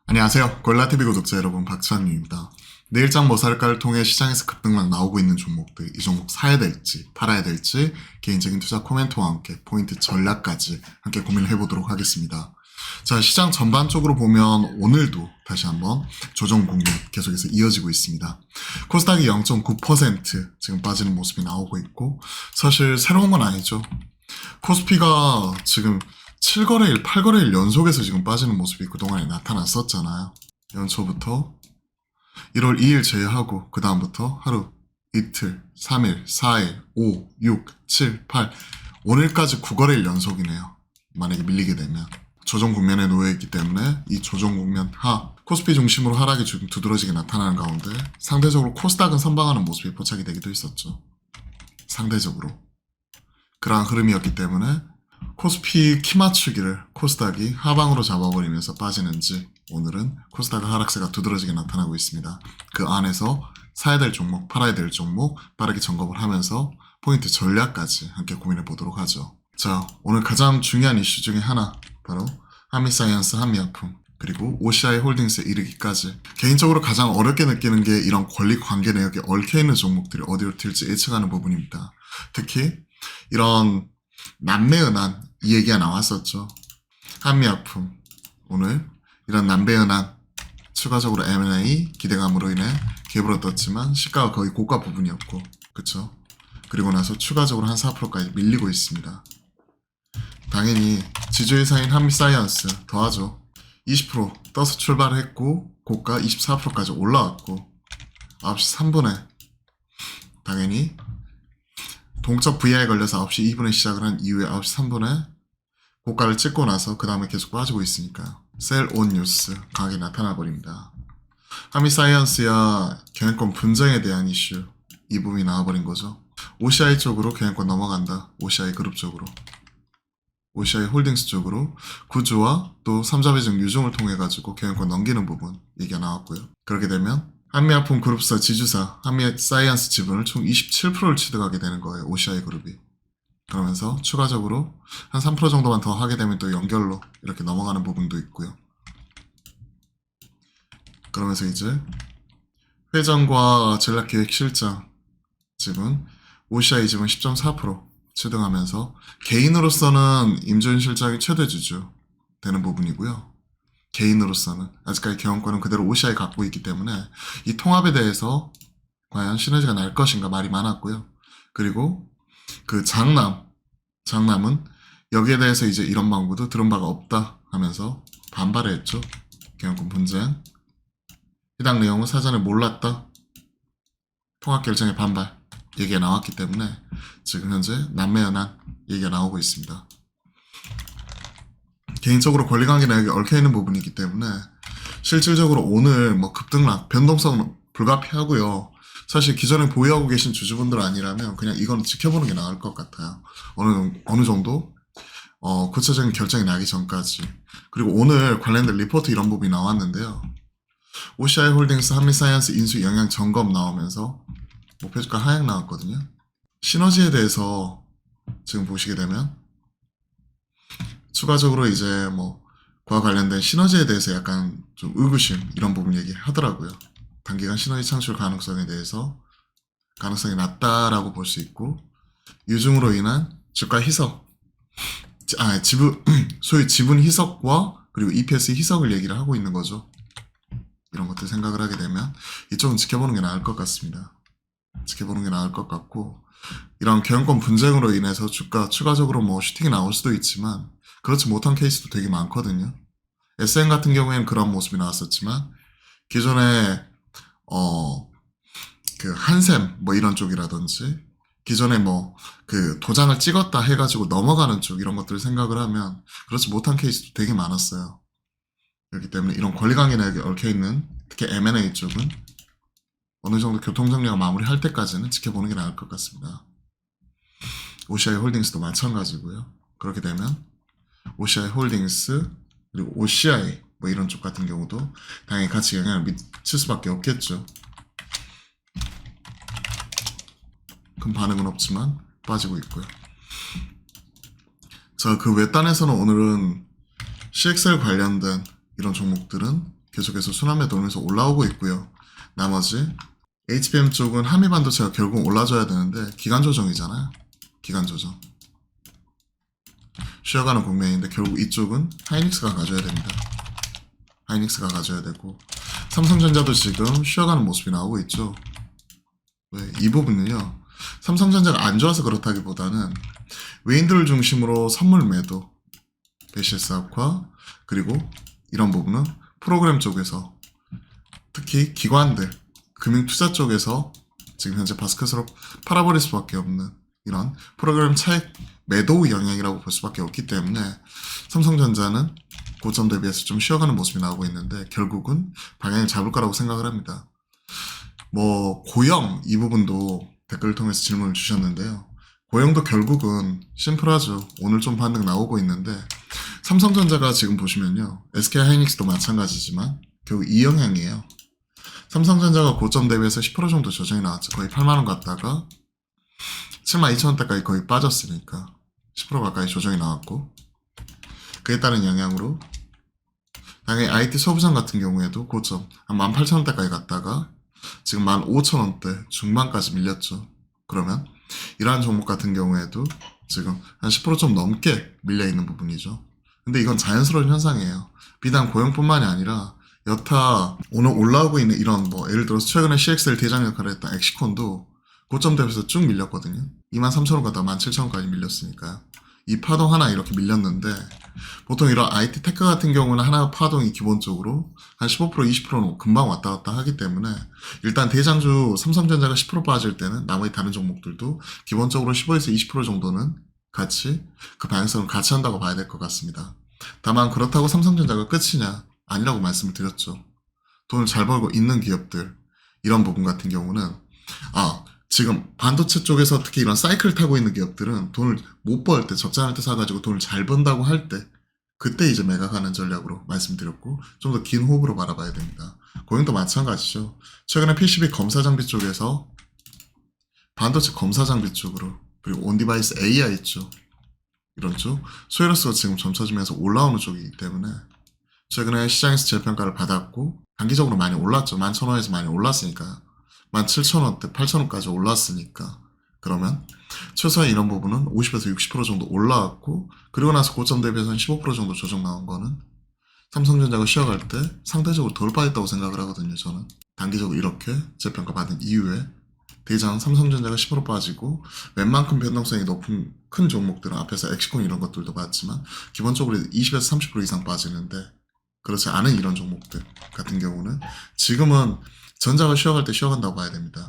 안녕하세요. 골라TV 구독자 여러분, 박찬유입니다. 내일장 뭐 살까를 통해 시장에서 급등락 나오고 있는 종목들, 이 종목 사야 될지 팔아야 될지 개인적인 투자 코멘트와 함께 포인트 전략까지 함께 고민을 해보도록 하겠습니다. 자, 시장 전반적으로 보면 오늘도 다시 한번 조정 국면 계속해서 이어지고 있습니다. 코스닥이 0.9% 지금 빠지는 모습이 나오고 있고, 사실 새로운 건 아니죠. 코스피가 지금 7거래일, 8거래일 연속해서 지금 빠지는 모습이 그동안에 나타났었잖아요. 연초부터 1월 2일 제외하고 그 다음부터 하루, 이틀, 3일, 4일, 5, 6, 7, 8 오늘까지 9거래일 연속이네요. 만약에 밀리게 되면 조정 국면에 놓여있기 때문에 이 조정 국면 하 코스피 중심으로 하락이 지금 두드러지게 나타나는 가운데 상대적으로 코스닥은 선방하는 모습이 포착이 되기도 했었죠. 상대적으로 그러한 흐름이었기 때문에 코스피 키 맞추기를 코스닥이 하방으로 잡아버리면서 빠지는지 오늘은 코스닥의 하락세가 두드러지게 나타나고 있습니다. 그 안에서 사야 될 종목, 팔아야 될 종목 빠르게 점검을 하면서 포인트 전략까지 함께 고민해 보도록 하죠. 자, 오늘 가장 중요한 이슈 중에 하나, 바로 한미사이언스, 한미약품, 그리고 OCI 홀딩스에 이르기까지 개인적으로 가장 어렵게 느끼는 게 이런 권리 관계 내역에 얽혀있는 종목들이 어디로 튈지 예측하는 부분입니다. 특히 이런 남매은한 이 얘기가 나왔었죠. 한미약품 오늘 이런 남배은한 추가적으로 M&A 기대감으로 인해 갭으로 떴지만 시가가 거의 고가 부분이었고, 그쵸? 그리고 나서 추가적으로 한 4%까지 밀리고 있습니다. 당연히 지주회사인 한미사이언스 더하죠. 20% 떠서 출발을 했고 고가 24%까지 올라왔고 9시 3분에 당연히 동적 VI에 걸려서 9시 2분에 시작을 한 이후에 9시 3분에 고가를 찍고 나서 그 다음에 계속 빠지고 있으니까요. 셀온 뉴스 강하게 나타나 버립니다. 한미사이언스야 경영권 분쟁에 대한 이슈, 이 부분이 나와버린 거죠. OCI 쪽으로 경영권 넘어간다. OCI 그룹 쪽으로, OCI 홀딩스 쪽으로 구주와 또 3자 배정 유종을 통해 가지고 경영권 넘기는 부분 얘기가 나왔고요. 그렇게 되면 한미약품 그룹사 지주사 한미사이언스 지분을 총 27%를 취득하게 되는 거예요. OCI 그룹이. 그러면서 추가적으로 한 3% 정도만 더 하게 되면 또 연결로 이렇게 넘어가는 부분도 있고요. 그러면서 이제 회장과 전략기획실장 지분, OCI 지분 10.4% 취득하면서 개인으로서는 임조인 실장이 최대 주주 되는 부분이고요. 개인으로서는 아직까지 경영권은 그대로 OCI 갖고 있기 때문에 이 통합에 대해서 과연 시너지가 날 것인가 말이 많았고요. 그리고 그 장남은 여기에 대해서 이제 이런 방구도 들은 바가 없다 하면서 반발을 했죠. 경영권 분쟁, 해당 내용은 사전에 몰랐다, 통합 결정에 반발 얘기가 나왔기 때문에 지금 현재 남매연한 얘기가 나오고 있습니다. 개인적으로 권리관계 내역에 얽혀있는 부분이기 때문에 실질적으로 오늘 뭐 급등락 변동성은 불가피하고요. 사실 기존에 보유하고 계신 주주분들 아니라면 그냥 이건 지켜보는 게 나을 것 같아요. 어느 정도 구체적인 결정이 나기 전까지. 그리고 오늘 관련된 리포트 이런 부분이 나왔는데요. OCI 홀딩스 한미사이언스 인수 영향 점검 나오면서 목표주가 하향 나왔거든요. 시너지에 대해서 지금 보시게 되면 추가적으로 이제 뭐 그와 관련된 시너지에 대해서 약간 좀 의구심 이런 부분 얘기하더라고요. 단기간 시너지 창출 가능성에 대해서 가능성이 낮다라고 볼 수 있고, 유증으로 인한 주가 희석, 소위 지분 희석과 그리고 EPS 희석을 얘기를 하고 있는 거죠. 이런 것들 생각을 하게 되면 이쪽은 지켜보는 게 나을 것 같습니다. 지켜보는 게 나을 것 같고, 이런 경영권 분쟁으로 인해서 주가 추가적으로 뭐 슈팅이 나올 수도 있지만 그렇지 못한 케이스도 되게 많거든요. SM 같은 경우에는 그런 모습이 나왔었지만 기존에 그 한샘 뭐 이런 쪽이라든지 기존에 뭐 그 도장을 찍었다 해가지고 넘어가는 쪽 이런 것들을 생각을 하면 그렇지 못한 케이스도 되게 많았어요. 그렇기 때문에 이런 권리관계 내역에 얽혀있는 특히 M&A 쪽은 어느 정도 교통정리가 마무리할 때까지는 지켜보는 게 나을 것 같습니다. OCI 홀딩스도 마찬가지고요. 그렇게 되면 OCI 홀딩스 그리고 OCI 뭐 이런 쪽 같은 경우도 당연히 같이 영향을 미칠 수밖에 없겠죠. 큰 반응은 없지만 빠지고 있고요. 자, 그 외딴에서는 오늘은 CXL 관련된 이런 종목들은 계속해서 순환매 돌면서 올라오고 있고요. 나머지 HBM 쪽은 한미반도체가 결국 올라줘야 되는데 기간 조정이잖아요. 기간 조정. 쉬어가는 국면인데 결국 이쪽은 하이닉스가 가져야 됩니다. 하이닉스가 가져야 되고 삼성전자도 지금 쉬어가는 모습이 나오고 있죠. 왜? 이 부분은요. 삼성전자가 안 좋아서 그렇다기보다는 외인들을 중심으로 선물 매도, 배시스 악화, 그리고 이런 부분은 프로그램 쪽에서 특히 기관들, 금융투자 쪽에서 지금 현재 바스켓으로 팔아버릴 수밖에 없는 이런 프로그램 차익 매도 영향이라고 볼 수밖에 없기 때문에 삼성전자는 고점 대비해서 좀 쉬어가는 모습이 나오고 있는데 결국은 방향을 잡을 거라고 생각을 합니다. 뭐 고영 이 부분도 댓글을 통해서 질문을 주셨는데요. 고영도 결국은 심플하죠. 오늘 좀 반등 나오고 있는데 삼성전자가 지금 보시면요. SK하이닉스도 마찬가지지만 결국 이 영향이에요. 삼성전자가 고점 대비해서 10% 정도 조정이 나왔죠. 거의 8만원 갔다가 72,000원대까지 거의 빠졌으니까 10% 가까이 조정이 나왔고 그에 따른 영향으로 당연히 IT 소부장 같은 경우에도 고점 한 18,000원대까지 갔다가 지금 15,000원대 중반까지 밀렸죠. 그러면 이러한 종목 같은 경우에도 지금 한 10% 좀 넘게 밀려있는 부분이죠. 근데 이건 자연스러운 현상이에요. 비단 고용뿐만이 아니라 여타 오늘 올라오고 있는 이런 뭐 예를 들어서 최근에 CXL 대장 역할을 했던 엑시콘도 고점 대비해서 쭉 밀렸거든요. 23,000원 갔다가 17,000원까지 밀렸으니까요. 이 파동 하나 이렇게 밀렸는데 보통 이런 IT 테크 같은 경우는 하나 파동이 기본적으로 한 15% 20%는 금방 왔다 갔다 하기 때문에 일단 대장주 삼성전자가 10% 빠질 때는 나머지 다른 종목들도 기본적으로 15에서 20% 정도는 같이 그 방향성을 같이 한다고 봐야 될 것 같습니다. 다만 그렇다고 삼성전자가 끝이냐? 아니라고 말씀을 드렸죠. 돈을 잘 벌고 있는 기업들 이런 부분 같은 경우는 지금 반도체 쪽에서 특히 이런 사이클 타고 있는 기업들은 돈을 못 벌 때 적자할 때 사가지고 돈을 잘 번다고 할 때 그때 이제 매각하는 전략으로 말씀드렸고 좀 더 긴 호흡으로 바라봐야 됩니다. 고용도 마찬가지죠. 최근에 PCB 검사 장비 쪽에서 반도체 검사 장비 쪽으로 그리고 온디바이스 AI 쪽 이런 쪽 소이러스가 지금 점쳐지면서 올라오는 쪽이기 때문에 최근에 시장에서 재평가를 받았고 단기적으로 많이 올랐죠. 11,000원에서 많이 올랐으니까 17,000원대, 8,000원까지 올랐으니까 그러면 최소한 이런 부분은 50에서 60% 정도 올라왔고 그리고 나서 고점 대비해서 한 15% 정도 조정 나온 거는 삼성전자가 쉬어갈 때 상대적으로 덜 빠졌다고 생각을 하거든요. 저는 단기적으로 이렇게 재평가 받은 이후에 대장 삼성전자가 10% 빠지고 웬만큼 변동성이 높은 큰 종목들은 앞에서 엑시콘 이런 것들도 봤지만 기본적으로 20에서 30% 이상 빠지는데 그렇지 않은 이런 종목들 같은 경우는 지금은 전자가 쉬어갈 때 쉬어간다고 봐야 됩니다.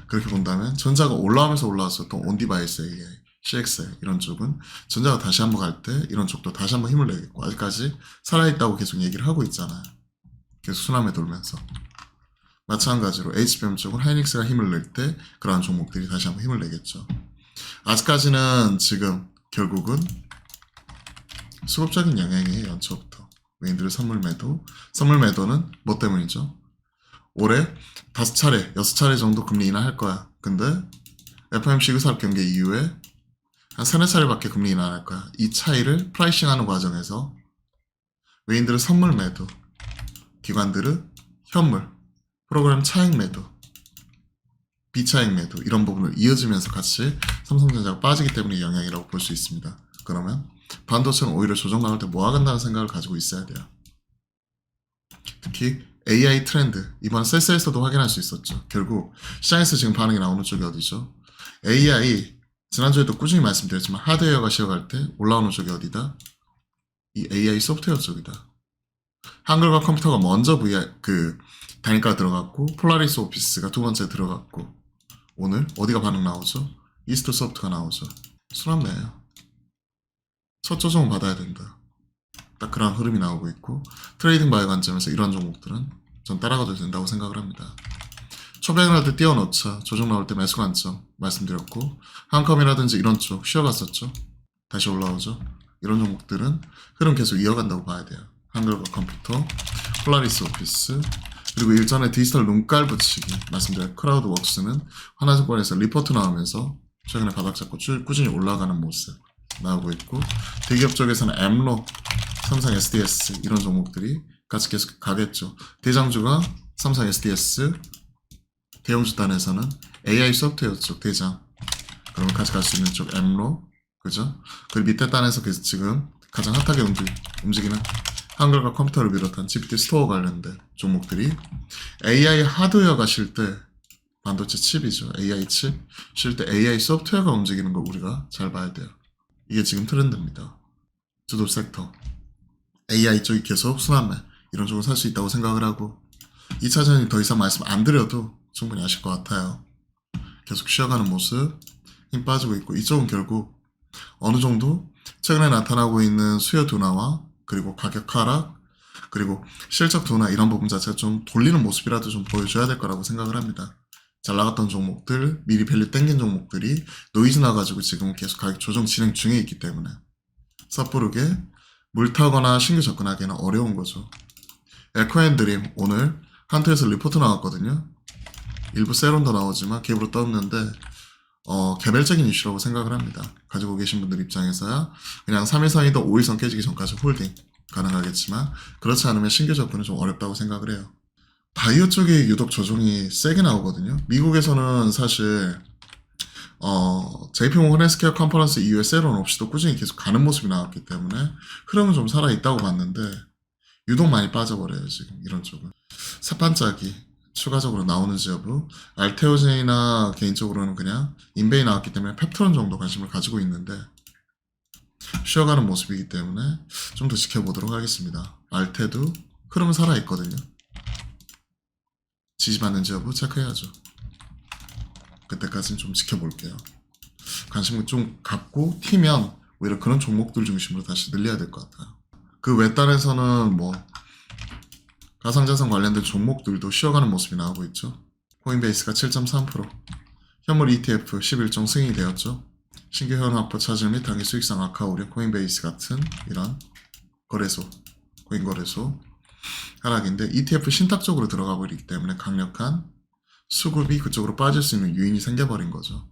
그렇게 본다면 전자가 올라오면서 올라왔었던 온디바이스 AI, CXL 이런 쪽은 전자가 다시 한번 갈 때 이런 쪽도 다시 한번 힘을 내겠고 아직까지 살아있다고 계속 얘기를 하고 있잖아요. 계속 순환매 돌면서 마찬가지로 HBM 쪽은 하이닉스가 힘을 낼 때 그러한 종목들이 다시 한번 힘을 내겠죠. 아직까지는 지금 결국은 수급적인 영향이에요. 연초부터 외인들의 선물 매도는 뭐 때문이죠? 올해 5차례, 6차례 정도 금리 인하할 거야. 근데 FOMC 의사협 경계 이후에 한 3, 4차례밖에 금리 인하 안 할 거야. 이 차이를 프라이싱하는 과정에서 외인들의 선물 매도, 기관들의 현물, 프로그램 차익 매도, 비차익 매도 이런 부분을 이어지면서 같이 삼성전자가 빠지기 때문에 영향이라고 볼 수 있습니다. 그러면 반도체는 오히려 조정 나올 때 모아간다는 생각을 가지고 있어야 돼요. 특히 AI 트렌드 이번 셀스에서도 확인할 수 있었죠. 결국 시장에서 지금 반응이 나오는 쪽이 어디죠? AI 지난주에도 꾸준히 말씀드렸지만 하드웨어가 쉬어갈 때 올라오는 쪽이 어디다? 이 AI 소프트웨어 쪽이다. 한글과 컴퓨터가 먼저 단일가가 들어갔고 폴라리스 오피스가 두 번째 들어갔고 오늘 어디가 반응 나오죠? 이스트 소프트가 나오죠. 순환매예요. 첫 조정은 받아야 된다. 딱 그런 흐름이 나오고 있고 트레이딩 바이 관점에서 이런 종목들은 전 따라가도 된다고 생각을 합니다. 초배열 할 때 띄워놓자 조정 나올 때 매수 관점 말씀드렸고 한컴이라든지 이런 쪽 쉬어갔었죠. 다시 올라오죠. 이런 종목들은 흐름 계속 이어간다고 봐야 돼요. 한글과 컴퓨터, 폴라리스 오피스 그리고 일전에 디지털 눈깔 붙이기 말씀드린 크라우드웍스는 하나증권에서 리포트 나오면서 최근에 바닥 잡고 꾸준히 올라가는 모습 나오고 있고 대기업 쪽에서는 엠로, 삼성 SDS 이런 종목들이 같이 계속 가겠죠. 대장주가 삼성 SDS, 대형주 단에서는 AI 소프트웨어 쪽 대장. 그러면 같이 갈 수 있는 쪽 엠로, 그죠? 그리고 밑에 단에서 계속 지금 가장 핫하게 움직이는 한글과 컴퓨터를 비롯한 GPT 스토어 관련된 종목들이 AI 하드웨어가 쉴 때 반도체 칩이죠. AI 칩 쉴 때 AI 소프트웨어가 움직이는 거 우리가 잘 봐야 돼요. 이게 지금 트렌드입니다. 주도 섹터. AI 쪽이 계속 순환매 이런 쪽을 살 수 있다고 생각을 하고 2차전이 더 이상 말씀 안 드려도 충분히 아실 것 같아요. 계속 쉬어가는 모습, 힘 빠지고 있고 이쪽은 결국 어느 정도 최근에 나타나고 있는 수요 둔화와 그리고 가격 하락 그리고 실적 둔화 이런 부분 자체가 좀 돌리는 모습이라도 좀 보여줘야 될 거라고 생각을 합니다. 잘 나갔던 종목들, 미리 밸류 땡긴 종목들이 노이즈 나가지고 지금 계속 가격 조정 진행 중에 있기 때문에 섣부르게 물 타거나 신규 접근하기는 어려운 거죠. 에코앤드림 오늘 한토에서 리포트 나왔거든요. 일부 세론도 나오지만 갭으로 떴는데 개별적인 이슈라고 생각을 합니다. 가지고 계신 분들 입장에서야 그냥 3일선이든 5일선 깨지기 전까지 홀딩 가능하겠지만 그렇지 않으면 신규 접근은 좀 어렵다고 생각을 해요. 바이오 쪽에 유독 조정이 세게 나오거든요. 미국에서는 사실 JP모건 헬스케어 컨퍼런스 이후에 세론 없이도 꾸준히 계속 가는 모습이 나왔기 때문에 흐름은 좀 살아있다고 봤는데 유독 많이 빠져버려요. 지금 이런 쪽은. 사판짝이 추가적으로 나오는지 여부 알테오젠이나 개인적으로는 그냥 인베이 나왔기 때문에 펩토론 정도 관심을 가지고 있는데 쉬어가는 모습이기 때문에 좀 더 지켜보도록 하겠습니다. 알테도 흐름은 살아있거든요. 지지받는지 여부 체크해야죠. 그때까지는 좀 지켜볼게요. 관심을 좀 갖고 튀면 오히려 그런 종목들 중심으로 다시 늘려야 될 것 같아요. 그 외딴에서는 뭐 가상자산 관련된 종목들도 쉬어가는 모습이 나오고 있죠. 코인베이스가 7.3%, 현물 ETF 11종 승인이 되었죠. 신규 회원 확보 차질 및 단기 수익성 악화 우려 코인베이스 같은 이런 거래소, 코인 거래소 하락인데 ETF 신탁 쪽으로 들어가 버리기 때문에 강력한 수급이 그쪽으로 빠질 수 있는 요인이 생겨버린 거죠.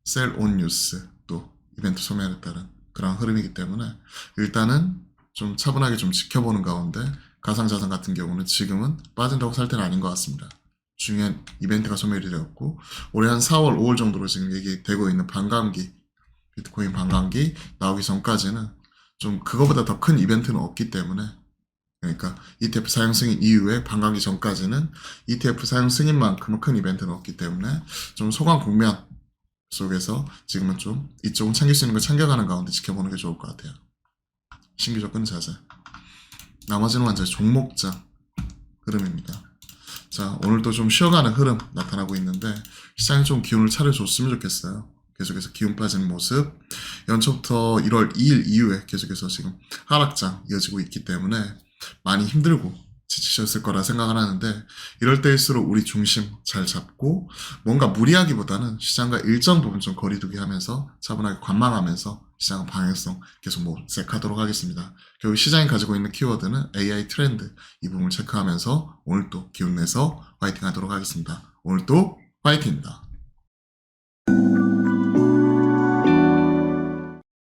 셀온 뉴스 또 이벤트 소멸에 따른 그런 흐름이기 때문에 일단은 좀 차분하게 좀 지켜보는 가운데 가상자산 같은 경우는 지금은 빠진다고 살 때는 아닌 것 같습니다. 중요한 이벤트가 소멸이 되었고 올해 한 4월, 5월 정도로 지금 얘기되고 있는 반감기 비트코인 반감기 나오기 전까지는 좀 그거보다 더 큰 이벤트는 없기 때문에 그러니까 ETF 사용 승인 이후에 반감기 전까지는 ETF 사용 승인만큼은 큰 이벤트는 없기 때문에 좀 소강 국면 속에서 지금은 좀 이쪽은 챙길 수 있는 걸 챙겨가는 가운데 지켜보는 게 좋을 것 같아요. 신규 접근 자세. 나머지는 완전 종목장 흐름입니다. 자, 오늘도 좀 쉬어가는 흐름 나타나고 있는데 시장이 좀 기운을 차려줬으면 좋겠어요. 계속해서 기운 빠지는 모습. 연초부터 1월 2일 이후에 계속해서 지금 하락장 이어지고 있기 때문에 많이 힘들고 지치셨을 거라 생각을 하는데 이럴 때일수록 우리 중심 잘 잡고 뭔가 무리하기보다는 시장과 일정 부분 좀 거리두기 하면서 차분하게 관망하면서 시장 방향성 계속 모색하도록 하겠습니다. 결국 시장이 가지고 있는 키워드는 AI 트렌드 이 부분을 체크하면서 오늘 또 기운내서 화이팅 하도록 하겠습니다. 오늘 또 화이팅입니다.